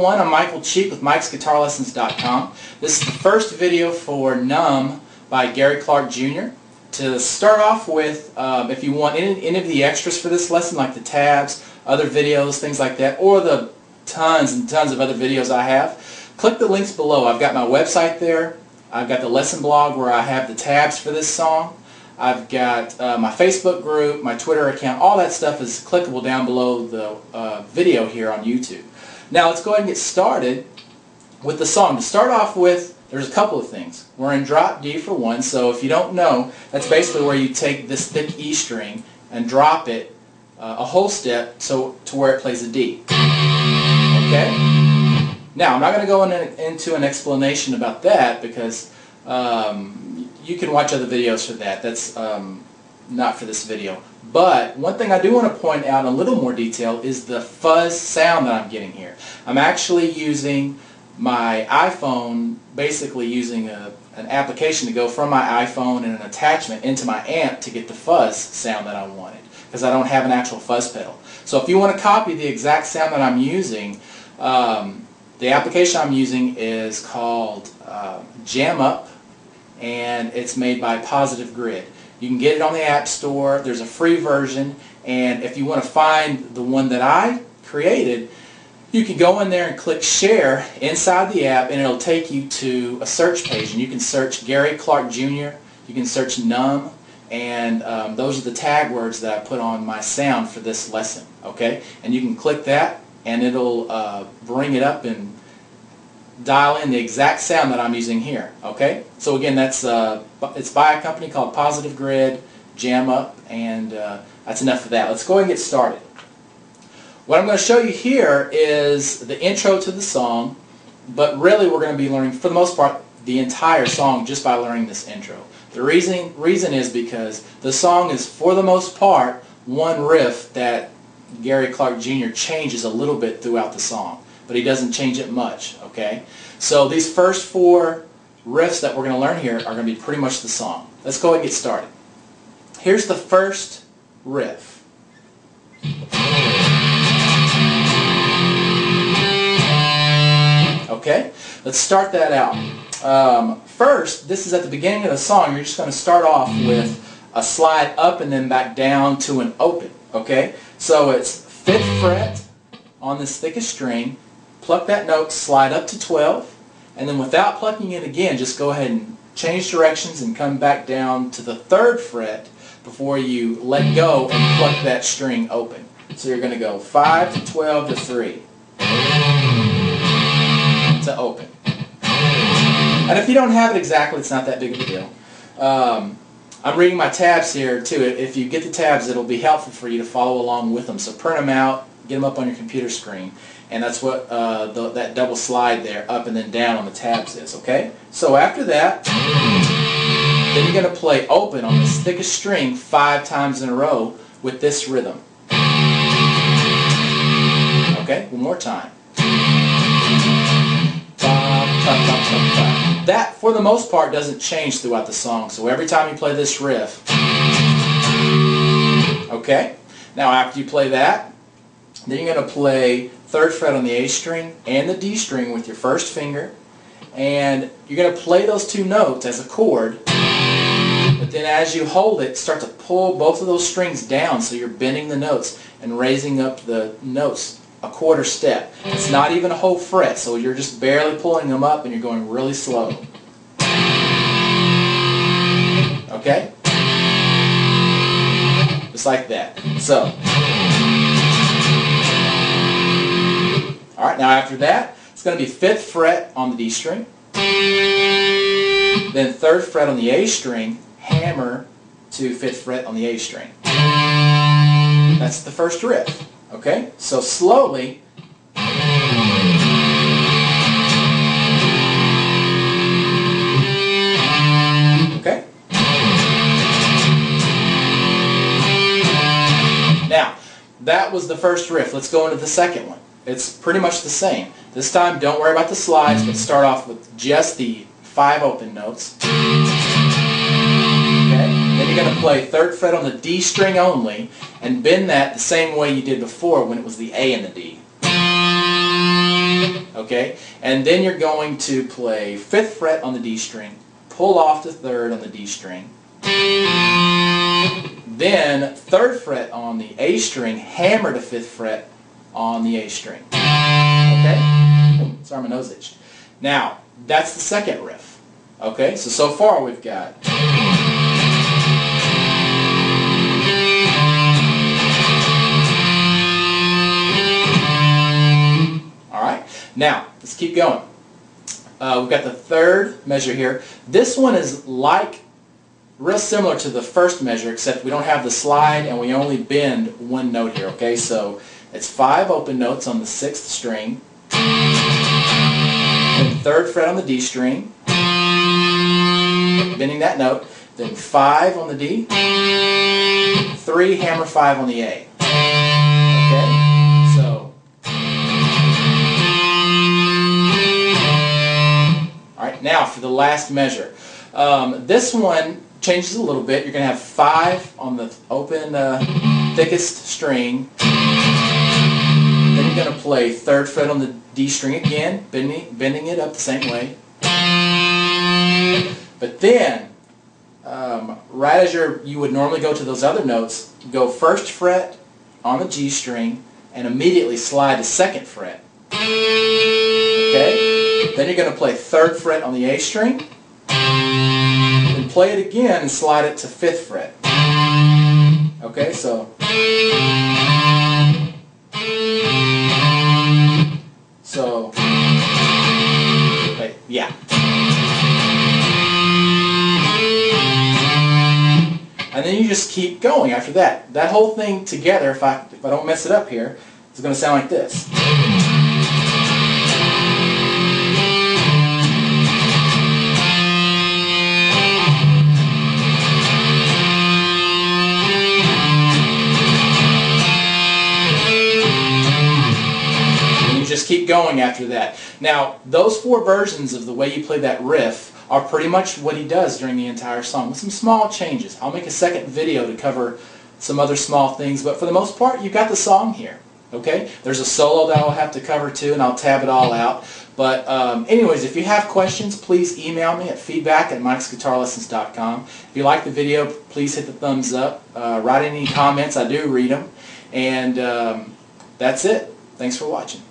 everyone, I'm Michael Cheek with MikesGuitarLessons.com. This is the first video for Numb by Gary Clark Jr. To start off with, if you want any of the extras for this lesson, like the tabs, other videos, things like that, or the tons and tons of other videos I have, click the links below. I've got my website there. I've got the lesson blog where I have the tabs for this song. I've got my Facebook group, my Twitter account. All that stuff is clickable down below the video here on YouTube. Now let's go ahead and get started with the song. To start off with, there's a couple of things. We're in drop D for one, so if you don't know, that's basically where you take this thick E string and drop it a whole step to where it plays a D. Okay? Now, I'm not going to go into an explanation about that because you can watch other videos for that. That's not for this video. But one thing I do want to point out in a little more detail is the fuzz sound that I'm getting here. I'm actually using my iPhone, basically using an application to go from my iPhone and an attachment into my amp to get the fuzz sound that I wanted, because I don't have an actual fuzz pedal. So if you want to copy the exact sound that I'm using, the application I'm using is called Jam Up, and it's made by Positive Grid. You can get it on the App Store. There's a free version, and if you want to find the one that I created, you can go in there and click Share inside the app, and it'll take you to a search page, and you can search Gary Clark Jr., you can search Numb, and those are the tag words that I put on my sound for this lesson. Okay, and you can click that, and it'll bring it up and dial in the exact sound that I'm using here. Okay, so again, that's it's by a company called Positive Grid, Jam Up, and that's enough of that. Let's go ahead and get started. What I'm going to show you here is the intro to the song, but really we're going to be learning, for the most part, the entire song just by learning this intro. The reason is because the song is, for the most part, one riff that Gary Clark Jr. changes a little bit throughout the song, but he doesn't change it much. Okay, so these first four riffs that we're going to learn here are going to be pretty much the song. Let's go ahead and get started. Here's the first riff. Okay, let's start that out. First, this is at the beginning of the song. You're just going to start off with a slide up and then back down to an open. Okay, so it's 5th fret on this thickest string, pluck that note, slide up to 12, and then without plucking it again, just go ahead and change directions and come back down to the 3rd fret before you let go and pluck that string open. So you're going to go 5 to 12 to 3 to open. And if you don't have it exactly, it's not that big of a deal. I'm reading my tabs here too. If you get the tabs, it'll be helpful for you to follow along with them. So print them out, get them up on your computer screen, and that's what that double slide there, up and then down on the tabs is. Okay? So after that, then you're going to play open on this thickest string 5 times in a row with this rhythm. Okay? One more time. That, for the most part, doesn't change throughout the song. So every time you play this riff, okay? Now after you play that, then you're going to play 3rd fret on the A string and the D string with your first finger, and you're going to play those two notes as a chord, but then as you hold it, start to pull both of those strings down, so you're bending the notes and raising up the notes a 1/4 step. It's not even a whole fret, so you're just barely pulling them up and you're going really slow. Okay? Just like that. So, alright, now after that, it's going to be 5th fret on the D string, then 3rd fret on the A string, hammer to 5th fret on the A string. That's the first riff. Okay, so slowly, okay. Now, that was the first riff. Let's go into the second one. It's pretty much the same. This time, don't worry about the slides, but start off with just the 5 open notes. Then you're going to play 3rd fret on the D string only, and bend that the same way you did before when it was the A and the D. Okay? And then you're going to play 5th fret on the D string, pull off to 3rd on the D string, then 3rd fret on the A string, hammer to 5th fret on the A string. Okay? Sorry, my nose itched. Now, that's the second riff. Okay? So far we've got... Alright? Now, let's keep going. We've got the 3rd measure here. This one is real similar to the first measure, except we don't have the slide and we only bend one note here. Okay, so it's 5 open notes on the 6th string, then 3rd fret on the D string, bending that note, then 5 on the D, 3 hammer 5 on the A. Okay, so all right, now for the last measure. This one changes a little bit. You're going to have 5 on the open thickest string. Then you're going to play 3rd fret on the D string again, bending it up the same way. But then, right as you would normally go to those other notes, go 1st fret on the G string and immediately slide to 2nd fret. Okay? Then you're going to play 3rd fret on the A string. Play it again and slide it to 5th fret. Okay, so wait, yeah. And then you just keep going after that. That whole thing together, if I don't mess it up here, is going to sound like this. Just keep going after that. Now, those 4 versions of the way you play that riff are pretty much what he does during the entire song, with some small changes. I'll make a second video to cover some other small things, but for the most part, you've got the song here. Okay? There's a solo that I'll have to cover too, and I'll tab it all out. But anyways, if you have questions, please email me at feedback@mikesguitarlessons.com. If you like the video, please hit the thumbs up. Write any comments. I do read them. And that's it. Thanks for watching.